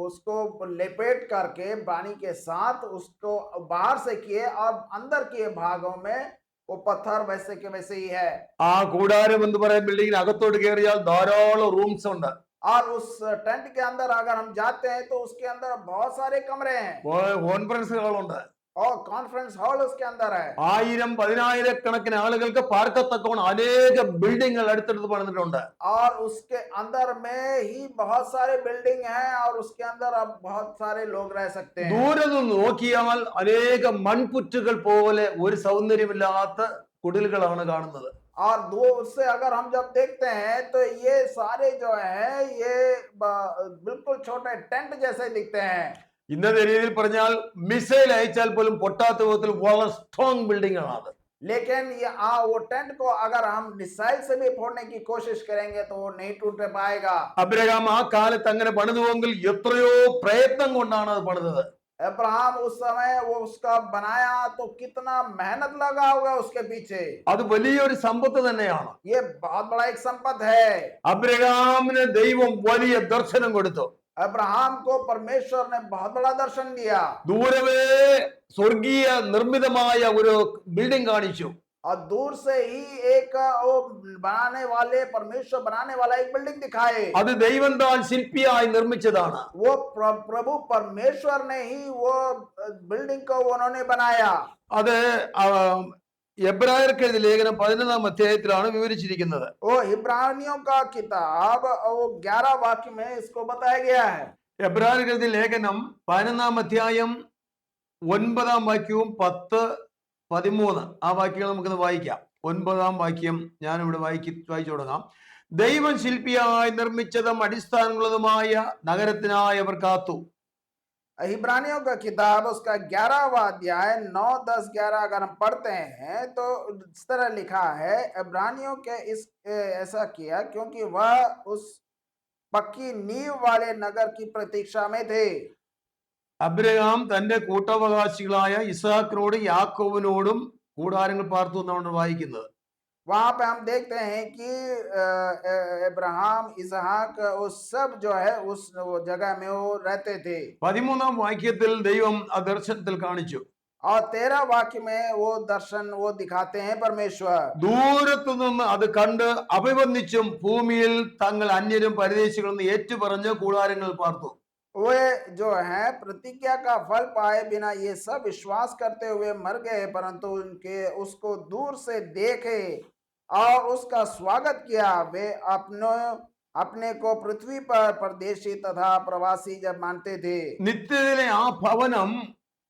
उसको लपेट करके पानी के साथ उसको बाहर से किए और अंदर के भागों में वो पत्थर वैसे के वैसे ही है। ആ കൂടാരം എന്ന് പറയുന്ന ബിൽഡിങ്ങിന് അകത്തോട്ട് കയറിയാൽ ധാരാളം റൂംസ് ഉണ്ട്. और उस टेंट के अंदर अगर हम जाते हैं तो उसके अंदर बहुत सारे कमरे हैं കോൺഫറൻസ് ഹാളുണ്ട്. और कॉन्फ्रेंस हॉल उसके अंदर है। 1000-10000 ആളുകൾക്ക് പാർക്കത്തക്കവണ്ണം അനേക ബിൽഡിങ്ങുകൾ അടുത്തടുത്ത് പണിതിട്ടുണ്ട്. और उसके अंदर में ही बहुत सारे बिल्डिंग हैं और उसके अंदर अब बहुत सारे लोग रह सकते हैं। ദൂരെ നിന്ന് നോക്കിയാൽ അനേക മൺപുറ്റുകൾ പോലെ ഒരു സൗന്ദര്യമില്ലാത്ത കുടിലുകളാണ് കാണുന്നത്. और दूर से अगर हम जब देखते हैं तो ये सारे जो है ये बिल्कुल छोटे टेंट जैसे दिखते हैं। ഇന്നത്തെ രീതിയിൽ പറഞ്ഞാൽ മിസൈൽ അയച്ചാൽ പോലും പൊട്ടാത്ത വിധത്തിൽ വളരെ സ്ട്രോങ് ബിൽഡിംഗ് ആണ് അത്. लेकिन ये वो टेंट को अगर हम मिसाइल से भी फोड़ने की कोशिश करेंगे तो वो नहीं टूट पाएगा। അബ്രഹാം ആ കാലത്ത് അങ്ങനെ പണിതുവെങ്കിൽ എത്രയോ പ്രയത്നം കൊണ്ടാണ് അത് പണിതത്. अब्राहम उस समय वो उसका बनाया तो कितना मेहनत लगा होगा उसके पीछे। അത് വലിയൊരു സമ്പത്ത് തന്നെയാണ്. ये बहुत बड़ा एक संपत है। അബ്രഹാമിന് ദൈവം വലിയ ദർശനം കൊടുത്തു. अब्राहम को परमेश्वर ने बहुत बड़ा दर्शन दिया ദൂരവേ സ്വർഗീയ നിർമ്മിതമായ ഒരു ബിൽഡിംഗ് കാണിച്ചു. और दूर से ही एक वो बनाने वाले परमेश्वर बनाने वाला एक बिल्डिंग दिखाए। അത് ദൈവം താൻ ശില്പിയായി നിർമ്മിച്ചതാണ്. वो प्रभु परमेश्वर ने ही वो बिल्डिंग को उन्होंने बनाया। അത് എബ്രായർക്ക് എഴുതിയ ലേഖനം 11-ാം അധ്യായത്തിലാണ് വിവരിച്ചിരിക്കുന്നത്. वो इब्रानियों का किताब वो 11 वाक्य में इसको बताया गया है। എബ്രായർക്ക് എഴുതിയ ലേഖനം 11-ാം അധ്യായം 9-ാം വാക്യവും 10, 13 ആ വാക്യങ്ങൾ നമുക്കിന്ന് വായിക്കാം. 9-ാം വാക്യം ഞാനിവിടെ വായിച്ചു തുടങ്ങാം. ദൈവം ശില്പിയായി നിർമ്മിച്ചതും അടിസ്ഥാനങ്ങളുമായ നഗരത്തിനായി അവർ കാത്തു. इब्रानियों का किताब उसका 11वां अध्याय 9, 10, 11 अगर हम पढ़ते हैं तो इस तरह लिखा है, इब्रानियों के इस ऐसा किया क्योंकि वह उस पक्की नींव वाले नगर की प्रतीक्षा में थे। അബ്രഹാം തന്റെ കൂട്ടവകാശികളായ ഇസ്ഹാക്കിനോടും യാക്കോബിനോടും കൂടാരങ്ങൾ പാർത്തു എന്നാണ് വായിക്കുന്നത്. वहां पे हम देखते हैं कि इब्राहिम इसहाक उस सब जो है उस वो जगह में वो रहते थे। 13-ാം വാക്യത്തിൽ ദൈവം ആ ദർശനത്തിൽ കാണിച്ചു. और 13 वाक्य में वो दर्शन वो दिखाते हैं परमेश्वर। ദൂരത്തു നിന്ന് അത് കണ്ട് അഭിവന്ദിച്ചും ഭൂമിയിൽ തങ്ങൾ അന്യരും പരദേശികളെന്ന് ഏറ്റുപറഞ്ഞ് കൂടാരങ്ങൾ പാർത്തു. वे जो है प्रतिज्ञा का फल पाए बिना ये सब विश्वास करते हुए मर गए, परंतु उनके उसको दूर से देखे और उसका स्वागत किया। वे अपने को पृथ्वी पर परदेशी तथा प्रवासी जब मानते थे। നിത്യതയിലെ ആ ഭവനം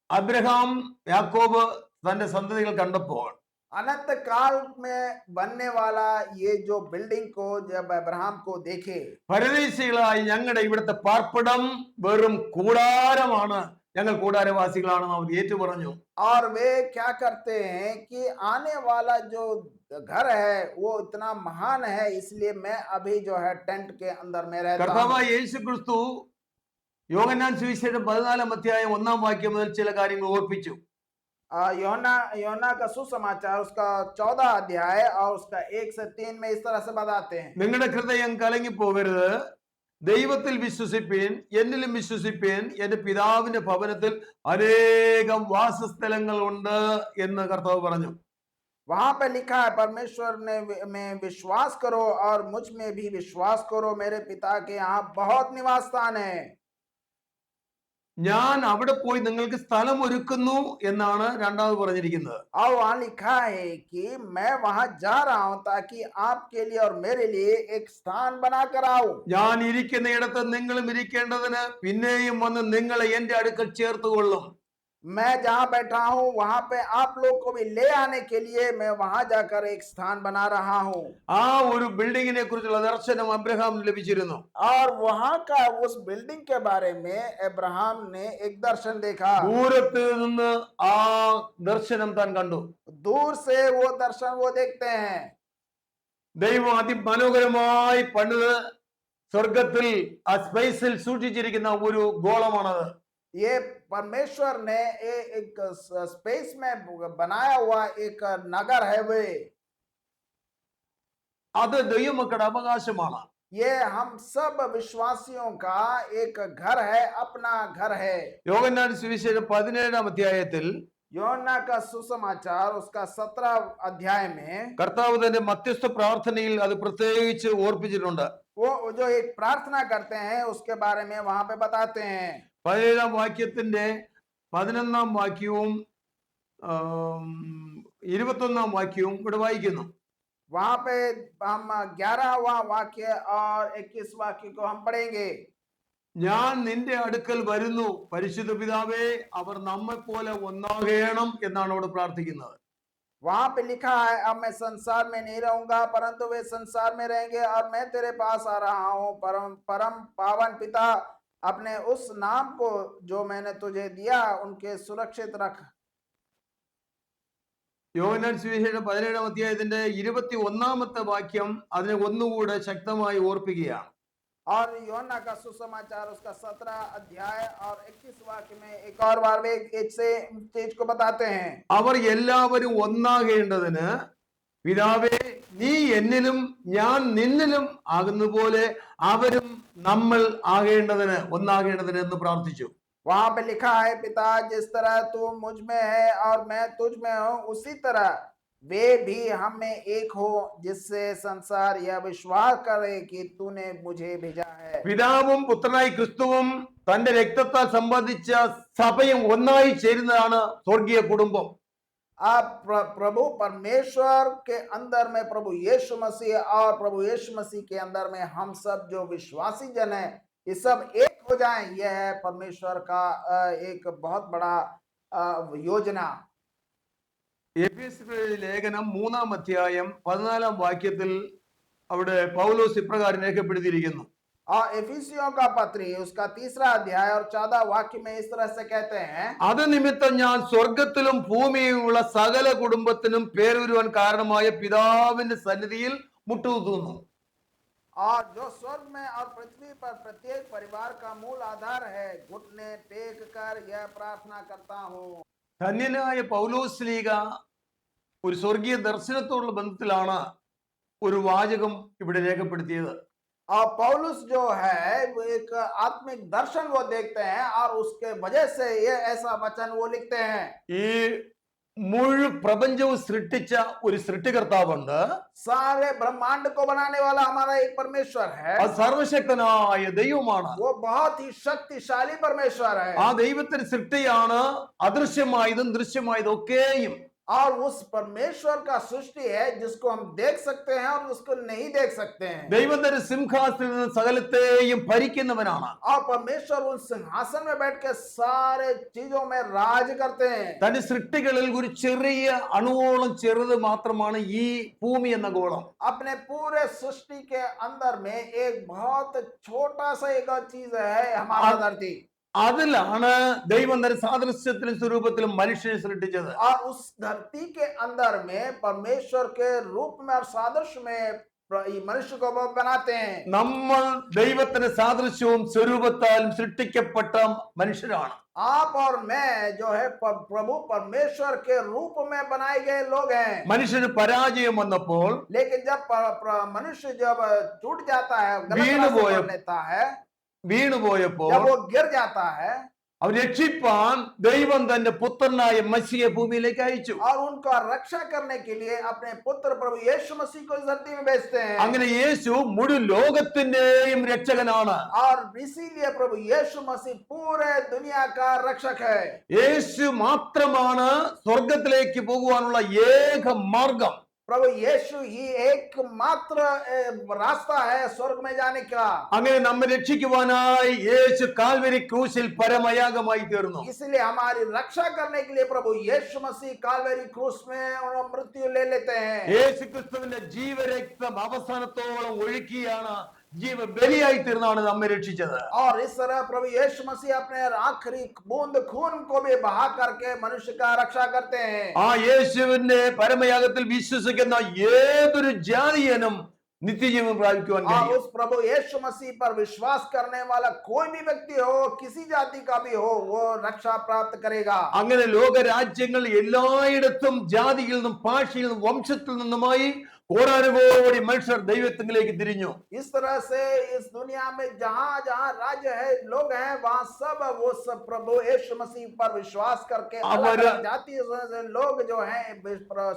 അബ്രഹാം യാക്കോബ് തന്റെ സന്തതികൾ കണ്ടപ്പോൾ अनंत काल में बनने वाला ये जो बिल्डिंग को जब अब्राहम को देखे, പരദേശികളായി ഞങ്ങളുടെ ഇവിടുത്തെ പാർപ്പിടം വെറും കൂടാരമാണ്, ഞങ്ങൾ കൂടാരവാസികളാണെന്ന് അവർ ഏറ്റുപറഞ്ഞു. और वे क्या करते हैं कि आने वाला जो घर है वो इतना महान है, इसलिए मैं अभी जो है टेंट के अंदर में रहता हूं। കർത്താവായ യേശു ക്രിസ്തു യോഹന്നാൻ സുവിശേഷം 14-ാം അധ്യായം 1-ാം വാക്യം മുതൽ ചില കാര്യങ്ങൾ ഓർപ്പിച്ചു. योना का सुसमाचार उसका 14 अध्याय और उसका 1 से 3 में इस तरह से बताते हैं, നിങ്ങളുടെ ഹൃദയം കലങ്ങിപ്പോകരുത്, ദൈവത്തിൽ വിശ്വസിപ്പീൻ, എന്നിലും വിശ്വസിപ്പീൻ, എന്റെ പിതാവിന്റെ ഭവനത്തിൽ അനേകം വാസസ്ഥലങ്ങൾ ഉണ്ട് എന്ന് കർത്താവ് പറഞ്ഞു. वहां पे लिखा है परमेश्वर ने में विश्वास करो और मुझ में भी विश्वास करो, मेरे पिता के यहाँ बहुत निवास स्थान है। ഞാൻ അവിടെ പോയി നിങ്ങൾക്ക് സ്ഥലം ഒരുക്കുന്നു എന്നാണ് രണ്ടാമത് പറഞ്ഞിരിക്കുന്നത്. और वहां लिखा है कि मैं वहां जा रहा हूं ताकि आपके लिए और मेरे लिए एक स्थान बनाकर आऊं। ഞാൻ ഇരിക്കുന്നിടത്ത് നിങ്ങളും ഇരിക്കേണ്ടതിന് പിന്നെയും വന്ന് നിങ്ങളെ എന്റെ അടുക്കൽ ചേർത്തുകൊള്ളും. मैं जहां बैठा हूं वहां पे आप लोग को भी ले आने के लिए मैं वहां जाकर एक स्थान बना रहा हूं। ആ ഒരു ബിൽഡിങ്ങിനെ കുറിച്ചുള്ള ദർശനം അബ്രഹാമിന് ലഭിച്ചിരുന്നു. और वहां का उस बिल्डिंग के बारे में अब्राहम ने एक दर्शन देखा। ദൂരത്ത് നിന്ന് ആ ദർശനം താൻ കണ്ടു. दूर से वो दर्शन वो देखते हैं। ദൈവം അതിമനോഹരമായി പണിത് സ്വർഗത്തിൽ ആ സ്പേസിൽ സൂക്ഷിച്ചിരിക്കുന്ന ഒരു ഗോളമാണത്. ये परमेश्वर ने एक स्पेस में बनाया हुआ एक नगर है वे। അത് ദൈവമക്കളുടെ അവകാശമാണ്. ये हम सब विश्वासियों का एक घर है, अपना घर है। യോഹന്നാൻ സുവിശേഷം 17-ാം അധ്യായത്തിൽ യോഹന്നാ का सुसमाचार उसका 17 अध्याय में കർത്താവ് തന്റെ മധ്യസ്ഥ പ്രാർത്ഥനയിൽ അത് പ്രത്യേകിച്ച് ഓർപ്പിച്ചിട്ടുണ്ട്. वो जो एक प्रार्थना करते हैं उसके बारे में वहां पे बताते हैं। 17-ാം വാക്യത്തിന്റെ 11-ാം വാക്യവും 21-ാം വാക്യവും ഇവിടെ വായിക്കുന്നു. वहां पे हम 11वां वाक्य और 21 वाक्य को हम पढ़ेंगे। ഞാൻ നിന്റെ അടുക്കൽ വരുന്നു, പരിശുദ്ധ പിതാവേ, അവർ നമ്മെ പോലെ ഒന്നാകണം എന്നാണ് അവിടെ പ്രാർത്ഥിക്കുന്നത്. वहां पे लिखा है, अब मैं संसार में नहीं रहूंगा परंतु वे संसार में रहेंगे और मैं तेरे पास आ रहा हूँ। परम पावन पिता, अपने उस नाम को जो मैंने तुझे दिया उनके सुरक्षित रख। യോഹന്നാൻ സുവിശേഷം 17-ാം അധ്യായത്തിന്റെ 21-ാമത്തെ വാക്യം അതിനെ ഒന്നുകൂടെ ശക്തമായി ഓർപ്പിക്കുകയാണ്. और यूहन्ना का सुसमाचार उसका 17 अध्याय और 21 वाक्य में एक और बार वे एक से चीज को बताते हैं। അവർ എല്ലാവരും ഒന്നാകേണ്ടതിന് പിതാവേ നീ എന്നിലും ഞാൻ നിന്നിലും ആകുന്ന പോലെ അവരും നമ്മൾ ആകേണ്ടതിന് ഒന്നാകേണ്ടതിന് എന്ന് പ്രാർത്ഥിച്ചു. वहां पे लिखा है, पिता जिस तरह तू मुझ में है और मैं तुझ में हूं, उसी तरह वे भी हम में एक हो, जिससे संसार यह विश्वास करे कि तूने मुझे भेजा है। പിതാവും പുത്രനായി ക്രിസ്തുവും തന്റെ രക്തത്താൽ സംബന്ധിച്ച സഭയും ഒന്നായി ചേരുന്നതാണ് സ്വർഗീയ കുടുംബം. अब प्रभु परमेश्वर के अंदर में प्रभु यीशु मसीह और प्रभु यीशु मसीह के अंदर में हम सब जो विश्वासी जन है, ये सब एक हो जाएं, यह है परमेश्वर का एक बहुत बड़ा योजना। എഫെസ്യരുടെ ലേഖനം 3-ാം അധ്യായം 14-ാം വാക്യത്തിൽ അവിടെ പൗലോസ് ഇപ്രകാരം രേഖപ്പെടുത്തിയിരിക്കുന്നു. और एफिसियों का पत्री उसका 3रा अध्याय और 14 वाक्य में इस तरह से कहते हैं, അത് നിമിത്തം ഞാൻ സ്വർഗത്തിലും ഭൂമിയിലുമുള്ള സകല കുടുംബത്തിനും പേരുവരുവാൻ കാരണമായ പിതാവിന്റെ സന്നിധിയിൽ മുട്ടുകുത്തുന്നു. और जो स्वर्ग में और पृथ्वी पर प्रत्येक परिवार का मूल आधार है, घुटने टेक कर यह प्रार्थना करता हूँ। ധന്യനായ പൗലോസ് ലീഗ ഒരു സ്വർഗീയ ദർശനത്തോടുള്ള ബന്ധത്തിലാണ് ഒരു വാചകം ഇവിടെ രേഖപ്പെടുത്തിയത്. और पौलुस जो है वो एक आत्मिक दर्शन वो देखते हैं और उसके वजह से ये ऐसा वचन वो लिखते हैं। ഈ മുഴു പ്രപഞ്ചവും സൃഷ്ടിച്ച ഒരു സൃഷ്ടികർത്താവുണ്ട്. सारे ब्रह्मांड को बनाने वाला हमारा एक परमेश्वर है, അത് സർവശക്തനായ ദൈവമാണ്. वो बहुत ही शक्तिशाली परमेश्वर है। ആ ദൈവത്തിന്റെ സൃഷ്ടിയാണ് അദൃശ്യമായതും ദൃശ്യമായതും ഒക്കെയും. और उस परमेश्वर का सृष्टि है जिसको हम देख सकते हैं और उसको नहीं देख सकते हैं। ദൈവം തന്റെ സിംഹാസനത്തിൽ നിന്ന് സകലത്തെയും ഭരിക്കുന്നവനാണ്. और परमेश्वर उन सिंहासन में बैठ के सारे चीजों में राज करते हैं। തന്റെ സൃഷ്ടികളിൽ ഒരു ചെറിയ അണുവോളം ചെറുത് മാത്രമാണ് ഈ ഭൂമി എന്ന ഗോളം. अपने पूरे सृष्टि के अंदर में एक बहुत छोटा सा एक चीज है हमारा धरती, അതിലാണ് ദൈവം തന്റെ സാദൃശ്യത്തിലും സ്വരൂപത്തിലും മനുഷ്യനെ സൃഷ്ടിച്ചത്. और उस धरती के अंदर में परमेश्वर के रूप में और सादृश्य में मनुष्य को वो बनाते हैं। നമ്മൾ ദൈവത്തിന്റെ സാദൃശ്യവും സ്വരൂപത്താലും സൃഷ്ടിക്കപ്പെട്ട മനുഷ്യരാണ്. आप और मैं जो है प्रभु परमेश्वर के रूप में बनाए गए लोग हैं। മനുഷ്യന് പരാജയം വന്നപ്പോൾ, लेकिन जब मनुष्य जब टूट जाता है, गलत वीण रास्ते बोए- पर लेता है, വീണുപോയപ്പോൾ जब वो गिर जाता है, അവർ രക്ഷിപ്പാൻ ദൈവം തന്റെ പുത്രനായ മസിയെ ഭൂമിയിലേക്ക് അയച്ചു. और उनका रक्षा करने के लिए अपने पुत्र प्रभु यीशु मसीह को इस धरती में भेजते हैं। അങ്ങനെ യേശു മുഴു ലോകത്തിന്റെയും രക്ഷകനാണ്. और इसीलिए प्रभु यीशु मसीह पूरे दुनिया का रक्षक है। യേശു മാത്രമാണ് സ്വർഗത്തിലേക്ക് പോകുവാനുള്ള ഏക മാർഗം. प्रभु यीशु ही एकमात्र रास्ता है स्वर्ग में जाने का। അങ്ങനെ നമ്മെ രക്ഷിക്കുവാനായി യേശു കാൽവരി ക്രൂശിൽ പരമയാഗമായി തീർന്നു. इसलिए हमारी रक्षा करने के लिए प्रभु यीशु मसीह कालवरी क्रूस में मृत्यु ले लेते हैं। യേശു ക്രിസ്തുവിന്റെ ജീവരക്തം അവസാനത്തോളം ഒഴുക്കിയാണ് ജീവ ബലിയായി തീർന്നാണ് നമ്മെ രക്ഷിച്ചത്. और इस तरह प्रभु यीशु मसीह अपने आखिरी बूंद खून को भी बहा करके मनुष्य का रक्षा करते हैं। ആ യേശുവിന്റെ പരമയാഗത്തിൽ വിശ്വസിക്കുന്ന ഏതൊരു ജാതിയനും നിത്യജീവൻ പ്രാപിക്കുവാൻ और കഴിയും. उस प्रभु यीशु मसीह पर विश्वास करने वाला कोई भी व्यक्ति हो, किसी जाति का भी हो, वो रक्षा प्राप्त करेगा। അങ്ങനെ ലോകരാജ്യങ്ങൾ എല്ലായിടത്തും ജാതിയിൽ നിന്നും ഭാഷയിൽ നിന്നും വംശത്തിൽ നിന്നുമായി കോടാനുകോടി മനുഷ്യർ ദൈവത്തിലേക്ക് തിരിഞ്ഞു. इस तरह से इस दुनिया में जहां जहां राज्य है, लोग हैं, वहां सब वो सब प्रभु यीशु मसीह पर विश्वास करके अलग-अलग जाति से लोग जो हैं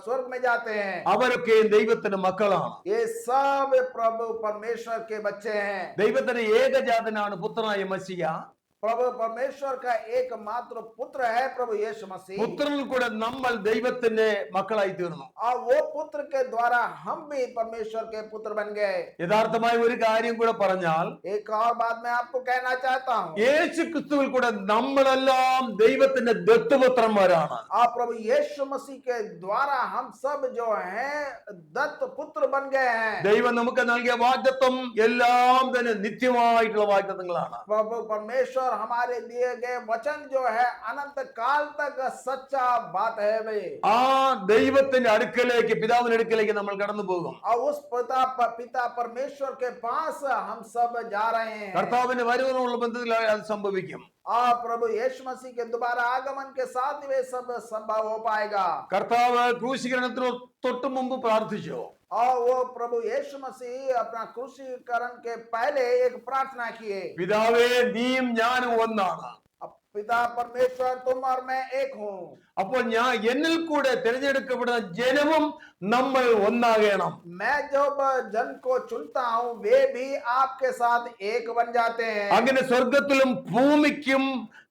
स्वर्ग में जाते हैं। അവരൊക്കെ ദൈവത്തിന്റെ മക്കളാണ്. ये सब प्रभु परमेश्वर के बच्चे हैं। ദൈവത്തിന്റെ ഏകജാതനാണ് പുത്രനായ മസിയ. प्रभु परमेश्वर का एकमात्र पुत्र है प्रभु यीशु मसीह, പുത്രനിൽ കൂടെ നമ്മൾ ദൈവത്തിന്റെ മക്കളായി തീർന്നു. और वो पुत्र के द्वारा हम भी परमेश्वर के पुत्र बन गए। യഥാർത്ഥമായ ഒരു കാര്യം കൂടെ പറഞ്ഞാൽ, एक और बात मैं आपको कहना चाहता हूँ, യേശു ക്രിസ്തുവിൽ കൂടെ നമ്മളെല്ലാം ദൈവത്തിന്റെ ദത്തുപുത്രന്മാരാണ്. और प्रभु यीशु मसीह के द्वारा हम सब जो हैं दत्त पुत्र बन गए हैं। ദൈവം നമുക്ക് നൽകിയ വാഗ്ദത്തം എല്ലാം തന്നെ നിത്യമായിട്ടുള്ള വാഗ്ദത്തങ്ങളാണ്. प्रभु परमेश्वर और हमारे दिए गए वचन जो है अनंत काल तक सच्चा बात है वे। ആ ദൈവത്തിന്റെ അടുക്കലേക്ക്, പിതാവിന്റെ അടുക്കലേക്ക് നമ്മൾ കടന്നു പോകും. और उस पिता परमेश्वर के पास हम सब जा रहे हैं। കർത്താവിന്റെ വരവിനുള്ള ബന്ധത്തിൽ അത് സംഭവിക്കും. और प्रभु यीशु मसीह के दोबारा आगमन के साथ वे सब संभव हो पाएगा। കർത്താവ് ക്രൂശീകരണത്തിന് തൊട്ടു മുമ്പ് പ്രാർത്ഥിച്ചു. और वो प्रभु यीशु मसीह अपना क्रूसीकरण के पहले एक प्रार्थना किए, പിതാവേ നീയും ഞാനും ഒന്നാണ്. पिता परमेश्वर तुम और मैं एक हूँ। അപ്പോൾ ഞാൻ എന്നിൽ കൂടെ തിരഞ്ഞെടുക്കപ്പെടുന്ന ജനവും നമ്മൾ ഒന്നാകണം. मैं जब जन को चुनता हूँ वे भी आपके साथ एक बन जाते हैं। അങ്ങനെ സ്വർഗത്തിലും ഭൂമിക്കും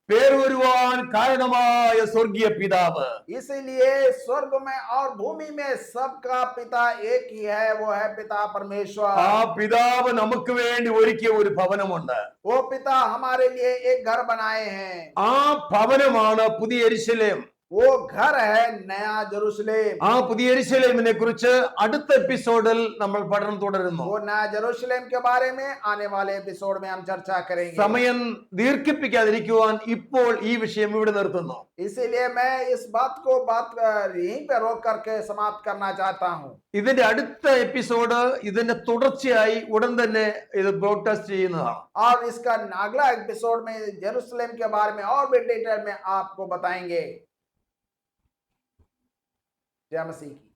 പേർ വരുവാൻ കാരണമായ സ്വർഗീയ പിതാവ്, इसीलिए स्वर्ग में और भूमि में सबका पिता एक ही है, वो है पिता परमेश्वर। ആ പിതാവ് നമുക്ക് വേണ്ടി ഒരുക്കിയ ഒരു ഭവനമുണ്ട്. वो पिता हमारे लिए एक घर बनाए हैं। ആ ഭവനമാണ് പുതിയ യെരൂശലേം. वो घर है नया जेरूशलेम। ആ പുതിയ യെരൂശലേമിനെ കുറിച്ച് അടുത്ത എപ്പിസോഡിൽ നമ്മൾ പഠനം തുടരുന്നു. वो नया जेरूशलेम के बारे में आने वाले एपिसोड में हम चर्चा करेंगे। സമയം ദീർഘിപ്പിക്കാതിരിക്കുവാൻ ഇപ്പോൾ ഈ വിഷയം ഇവിടെ നിർത്തുന്നു. इसीलिए मैं इस बात यहीं पे रोक करके समाप्त करना चाहता हूँ। ഇതിന്റെ അടുത്ത എപ്പിസോഡ് ഇതിന്റെ തുടർച്ചയായി ഉടൻ തന്നെ ഇത് ബ്രോഡ്കാസ്റ്റ് ചെയ്യുന്നതാണ്. और इसका अगला एपिसोड में जेरूशलेम के बारे में और भी डिटेल में आपको बताएंगे। जय मसीह की।